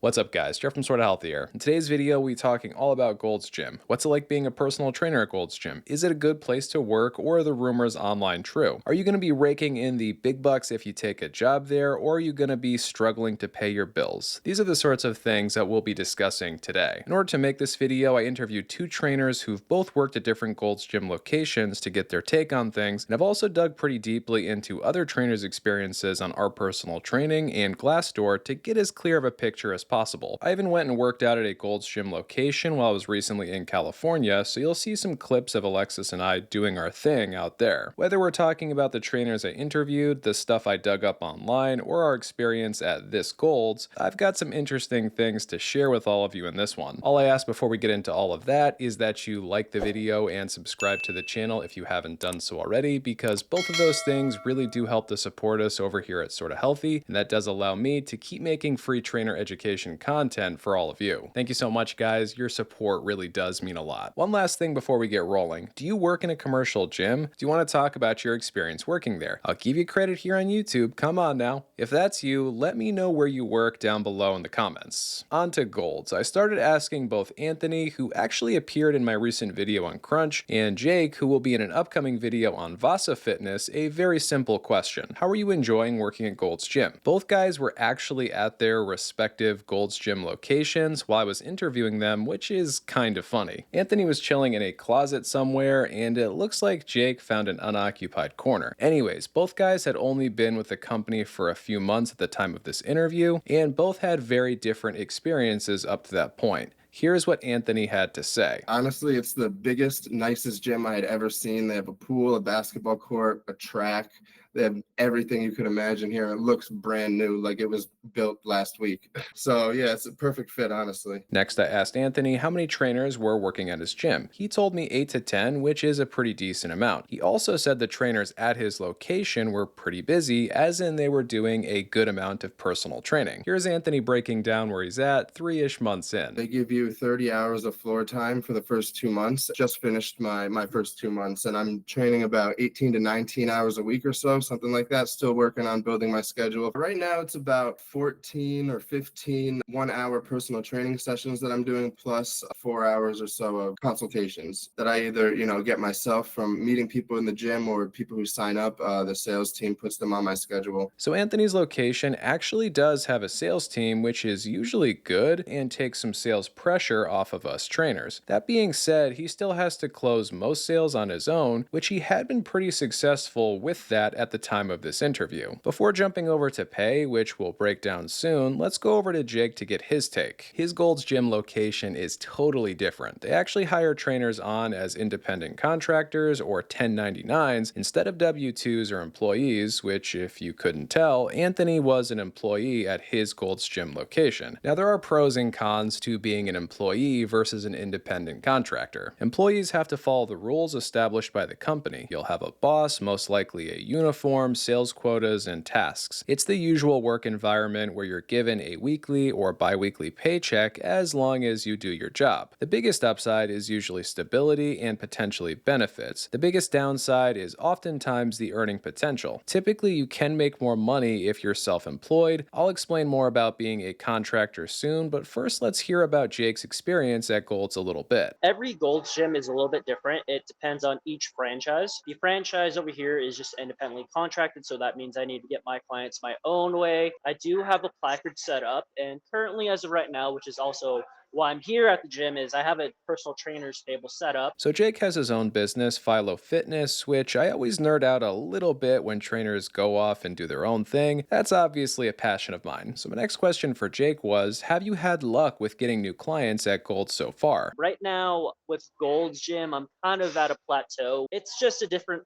What's up guys, Jeff from Sorta Healthy here. In today's video, we're talking all about Gold's Gym. What's it like being a personal trainer at Gold's Gym? Is it a good place to work, or are the rumors online true? Are you going to be raking in the big bucks if you take a job there, or are you going to be struggling to pay your bills? These are the sorts of things that we'll be discussing today. In order to make this video, I interviewed two trainers who've both worked at different Gold's Gym locations to get their take on things, and I've also dug pretty deeply into other trainers' experiences on our personal training and Glassdoor to get as clear of a picture as possible. I even went and worked out at a Gold's Gym location while I was recently in California, so you'll see some clips of Alexis and I doing our thing out there. Whether we're talking about the trainers I interviewed, the stuff I dug up online, or our experience at this Gold's, I've got some interesting things to share with all of you in this one. All I ask before we get into all of that is that you like the video and subscribe to the channel if you haven't done so already, because both of those things really do help to support us over here at Sorta Healthy, and that does allow me to keep making free trainer education content for all of you. Thank you so much, guys. Your support really does mean a lot. One last thing before we get rolling. Do you work in a commercial gym? Do you want to talk about your experience working there? I'll give you credit here on YouTube. Come on now. If that's you, let me know where you work down below in the comments. On to Golds. I started asking both Anthony, who actually appeared in my recent video on Crunch, and Jake, who will be in an upcoming video on Vasa Fitness, a very simple question. How are you enjoying working at Gold's Gym? Both guys were actually at their respective Gold's Gym locations while I was interviewing them, which is kind of funny. Anthony was chilling in a closet somewhere, and it looks like Jake found an unoccupied corner. Anyways, both guys had only been with the company for a few months at the time of this interview, and both had very different experiences up to that point. Here's what Anthony had to say. Honestly, it's the biggest, nicest gym I had ever seen. They have a pool, a basketball court, a track. They have everything you could imagine here. It looks brand new, like it was built last week. So yeah, it's a perfect fit, honestly. Next, I asked Anthony how many trainers were working at his gym. He told me 8 to 10, which is a pretty decent amount. He also said the trainers at his location were pretty busy, as in they were doing a good amount of personal training. Here's Anthony breaking down where he's at 3-ish months in. They give you 30 hours of floor time for the first 2 months. Just finished my first 2 months, and I'm training about 18 to 19 hours a week or so, something like that. Still working on building my schedule. Right now, it's about 14 or 15 1-hour personal training sessions that I'm doing, plus 4 hours or so of consultations that I either, get myself from meeting people in the gym or people who sign up. The sales team puts them on my schedule. So Anthony's location actually does have a sales team, which is usually good and takes some sales pressure off of us trainers. That being said, he still has to close most sales on his own, which he had been pretty successful with that at the time of this interview. Before jumping over to pay, which we'll break down soon, let's go over to Jake to get his take. His Gold's Gym location is totally different. They actually hire trainers on as independent contractors or 1099s instead of W-2s or employees, which, if you couldn't tell, Anthony was an employee at his Gold's Gym location. Now, there are pros and cons to being an employee versus an independent contractor. Employees have to follow the rules established by the company. You'll have a boss, most likely a uniform, sales quotas, and tasks. It's the usual work environment where you're given a weekly or bi-weekly paycheck as long as you do your job. The biggest upside is usually stability and potentially benefits. The biggest downside is oftentimes the earning potential. Typically, you can make more money if you're self-employed. I'll explain more about being a contractor soon, but first let's hear about Jake's experience at Gold's a little bit. Every Gold's Gym is a little bit different. It depends on each franchise. The franchise over here is just independently contracted, so that means I need to get my clients my own way. I do have a placard set up, and currently, as of right now, which is also why I'm here at the gym, is I have a personal trainer's table set up. So Jake has his own business, Philo Fitness, which I always nerd out a little bit when trainers go off and do their own thing. That's obviously a passion of mine. So my next question for Jake was, have you had luck with getting new clients at Gold so far? Right now, with Gold's Gym, I'm kind of at a plateau. It's just a different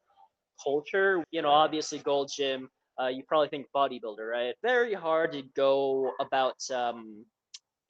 culture. Obviously, Gold's Gym, you probably think bodybuilder, right? Very hard to go about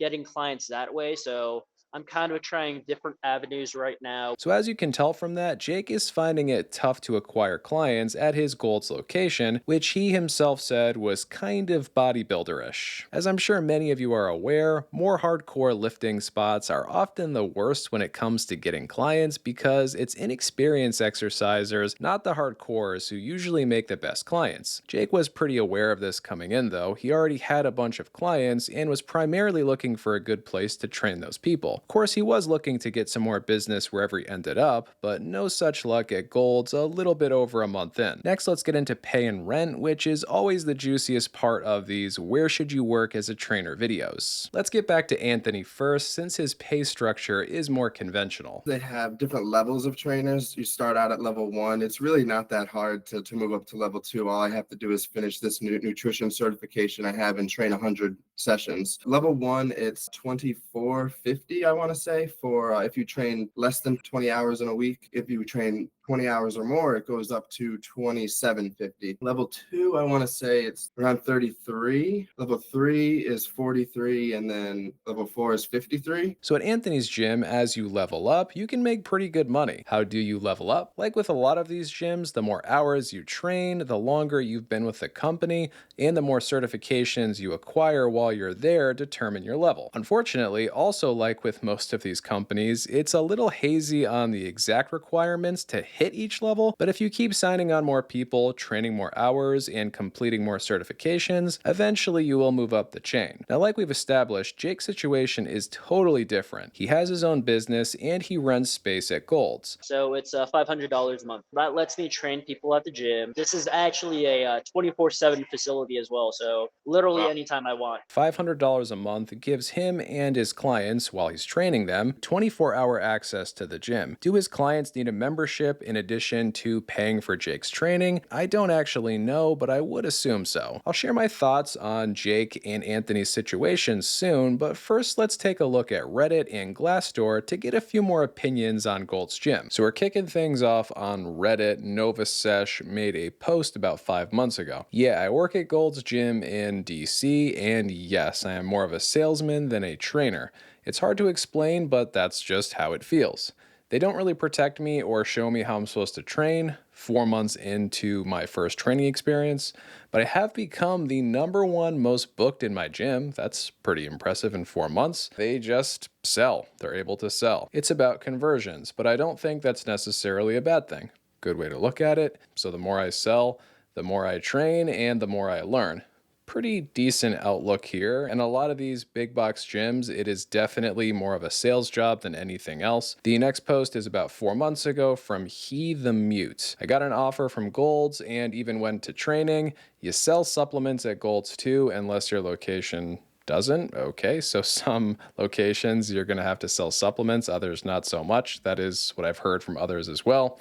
getting clients that way. So I'm kind of trying different avenues right now. So, as you can tell from that, Jake is finding it tough to acquire clients at his Gold's location, which he himself said was kind of bodybuilderish. As I'm sure many of you are aware, more hardcore lifting spots are often the worst when it comes to getting clients because it's inexperienced exercisers, not the hardcores, who usually make the best clients. Jake was pretty aware of this coming in though. He already had a bunch of clients and was primarily looking for a good place to train those people. Of course, he was looking to get some more business wherever he ended up, but no such luck at Gold's a little bit over a month in. Next, let's get into pay and rent, which is always the juiciest part of these where should you work as a trainer videos. Let's get back to Anthony first, since his pay structure is more conventional. They have different levels of trainers. You start out at level 1. It's really not that hard to move up to level 2. All I have to do is finish this nutrition certification I have and train 100 sessions. Level 1, it's $24.50, I want to say, for if you train less than 20 hours in a week. If you train 20 hours or more, it goes up to $27.50. Level 2, I want to say it's around 33. Level 3 is 43, and then level 4 is 53. So at Anthony's gym, as you level up, you can make pretty good money. How do you level up? Like with a lot of these gyms, the more hours you train, the longer you've been with the company, and the more certifications you acquire while you're there determine your level. Unfortunately, also like with most of these companies, it's a little hazy on the exact requirements to hit each level, but if you keep signing on more people, training more hours, and completing more certifications, eventually you will move up the chain. Now, like we've established, Jake's situation is totally different. He has his own business and he rents space at Gold's. So it's $500 a month. That lets me train people at the gym. This is actually a 24/7 facility as well, so literally anytime I want. $500 a month gives him and his clients, while he's training them, 24-hour access to the gym. Do his clients need a membership in addition to paying for Jake's training? I don't actually know, but I would assume so. I'll share my thoughts on Jake and Anthony's situation soon, but first let's take a look at Reddit and Glassdoor to get a few more opinions on Gold's Gym. So we're kicking things off on Reddit. Nova Sesh made a post about 5 months ago. Yeah, I work at Gold's Gym in DC, and yes, I am more of a salesman than a trainer. It's hard to explain, but that's just how it feels. They don't really protect me or show me how I'm supposed to train 4 months into my first training experience, but I have become the #1 most booked in my gym. That's pretty impressive in 4 months. They just sell. They're able to sell. It's about conversions, but I don't think that's necessarily a bad thing. Good way to look at it. So the more I sell, the more I train, and the more I learn. Pretty decent outlook here. And a lot of these big box gyms, it is definitely more of a sales job than anything else. The next post is about 4 months ago from He the Mute. I got an offer from Gold's and even went to training. You sell supplements at Gold's too, unless your location doesn't. Okay, so some locations you're going to have to sell supplements, others not so much. That is what I've heard from others as well.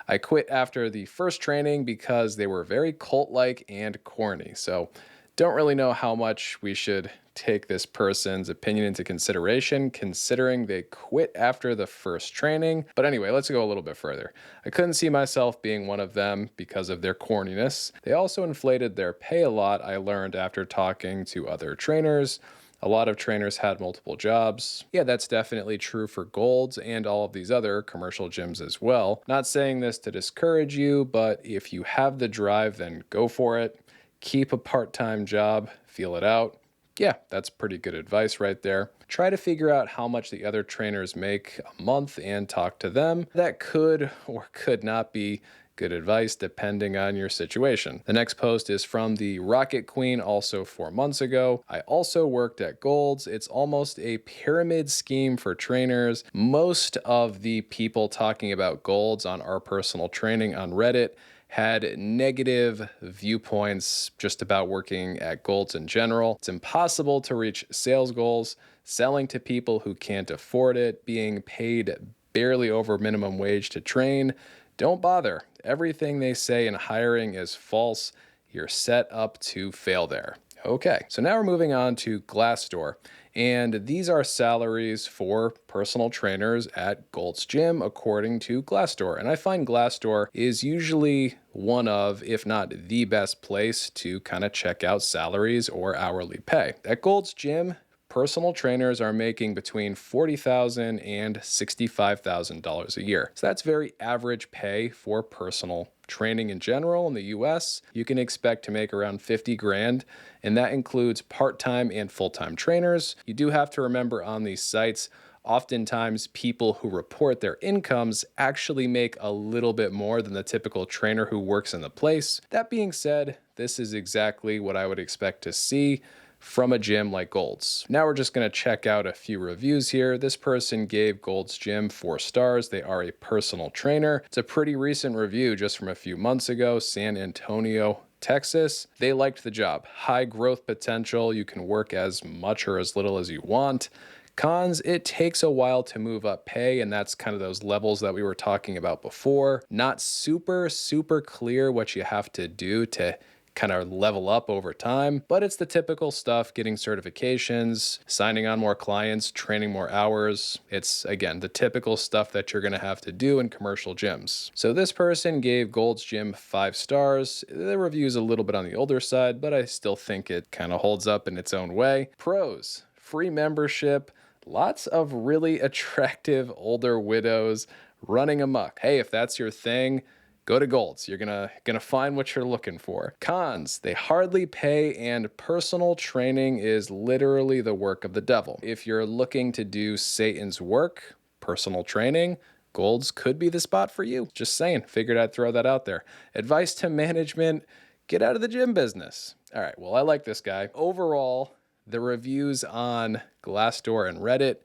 I quit after the first training because they were very cult-like and corny. So don't really know how much we should take this person's opinion into consideration, considering they quit after the first training. But anyway, let's go a little bit further. I couldn't see myself being one of them because of their corniness. They also inflated their pay a lot, I learned after talking to other trainers. A lot of trainers had multiple jobs. Yeah, that's definitely true for Gold's and all of these other commercial gyms as well. Not saying this to discourage you, but if you have the drive, then go for it. Keep a part-time job, feel it out. Yeah, that's pretty good advice right there. Try to figure out how much the other trainers make a month and talk to them. That could or could not be good advice depending on your situation. The next post is from the Rocket Queen, also 4 months ago. I also worked at Gold's. It's almost a pyramid scheme for trainers. Most of the people talking about Gold's on our personal training on Reddit had negative viewpoints just about working at Gold's in general. It's impossible to reach sales goals, selling to people who can't afford it, being paid barely over minimum wage to train. Don't bother. Everything they say in hiring is false. You're set up to fail there. Okay, so now we're moving on to Glassdoor. And these are salaries for personal trainers at Gold's Gym, according to Glassdoor. And I find Glassdoor is usually one of, if not the best place to kind of check out salaries or hourly pay. At Gold's Gym, personal trainers are making between $40,000 and $65,000 a year. So that's very average pay for personal training in general. In the US, you can expect to make around 50 grand, and that includes part-time and full-time trainers. You do have to remember on these sites, oftentimes people who report their incomes actually make a little bit more than the typical trainer who works in the place. That being said, this is exactly what I would expect to see from a gym like Gold's. Now we're just going to check out a few reviews here. This person gave Gold's Gym 4 stars. They are a personal trainer. It's a pretty recent review just from a few months ago, San Antonio, Texas. They liked the job. High growth potential. You can work as much or as little as you want. Cons, it takes a while to move up pay, and that's kind of those levels that we were talking about before. Not super clear what you have to do to kind of level up over time, but it's the typical stuff: getting certifications, signing on more clients, training more hours. It's, again, the typical stuff that you're going to have to do in commercial gyms. So this person gave Gold's Gym 5 stars. The review is a little bit on the older side, but I still think it kind of holds up in its own way. Pros: free membership, lots of really attractive older widows running amok. Hey, if that's your thing, go to Gold's. You're gonna find what you're looking for. Cons: they hardly pay, and personal training is literally the work of the devil. If you're looking to do Satan's work, personal training, Gold's could be the spot for you. Just saying, figured I'd throw that out there. Advice to management: get out of the gym business. All right, well, I like this guy. Overall, the reviews on Glassdoor and Reddit,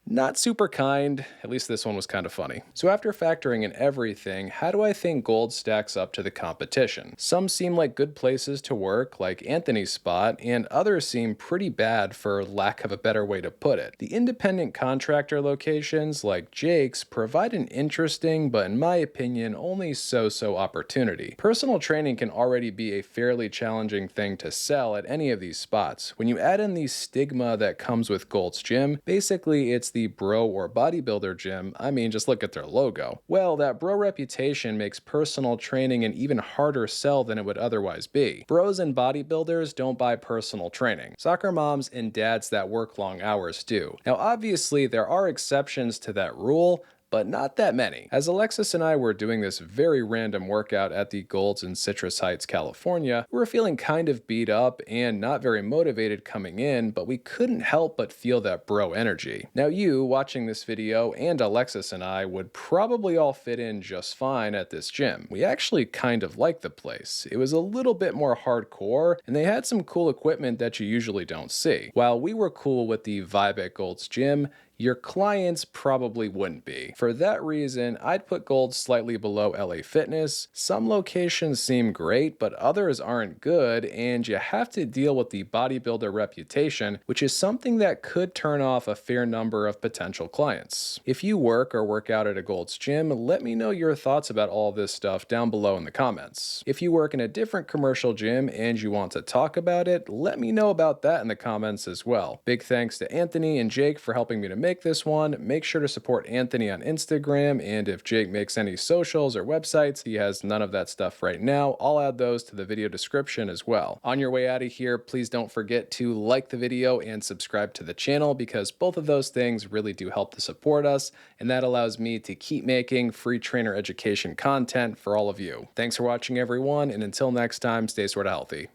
not super kind. At least this one was kind of funny. So after factoring in everything, how do I think Gold stacks up to the competition? Some seem like good places to work, like Anthony's spot, and others seem pretty bad, for lack of a better way to put it. The independent contractor locations, like Jake's, provide an interesting, but in my opinion, only so-so opportunity. Personal training can already be a fairly challenging thing to sell at any of these spots. When you add in the stigma that comes with Gold's Gym, basically it's the bro or bodybuilder gym. I mean, just look at their logo. Well, that bro reputation makes personal training an even harder sell than it would otherwise be. Bros and bodybuilders don't buy personal training. Soccer moms and dads that work long hours do. Now, obviously, there are exceptions to that rule, but not that many. As Alexis and I were doing this very random workout at the Gold's in Citrus Heights, California, we were feeling kind of beat up and not very motivated coming in, but we couldn't help but feel that bro energy. Now you, watching this video, and Alexis and I would probably all fit in just fine at this gym. We actually kind of liked the place. It was a little bit more hardcore, and they had some cool equipment that you usually don't see. While we were cool with the vibe at Gold's Gym, your clients probably wouldn't be. For that reason, I'd put Gold slightly below LA Fitness. Some locations seem great, but others aren't good, and you have to deal with the bodybuilder reputation, which is something that could turn off a fair number of potential clients. If you work or work out at a Gold's Gym, let me know your thoughts about all this stuff down below in the comments. If you work in a different commercial gym and you want to talk about it, let me know about that in the comments as well. Big thanks to Anthony and Jake for helping me to make this one. Make sure to support Anthony on Instagram, and if Jake makes any socials or websites, he has none of that stuff right now. I'll add those to the video description as well. On your way out of here, please don't forget to like the video and subscribe to the channel, because both of those things really do help to support us, and that allows me to keep making free trainer education content for all of you. Thanks for watching, everyone, and until next time, stay sorta healthy.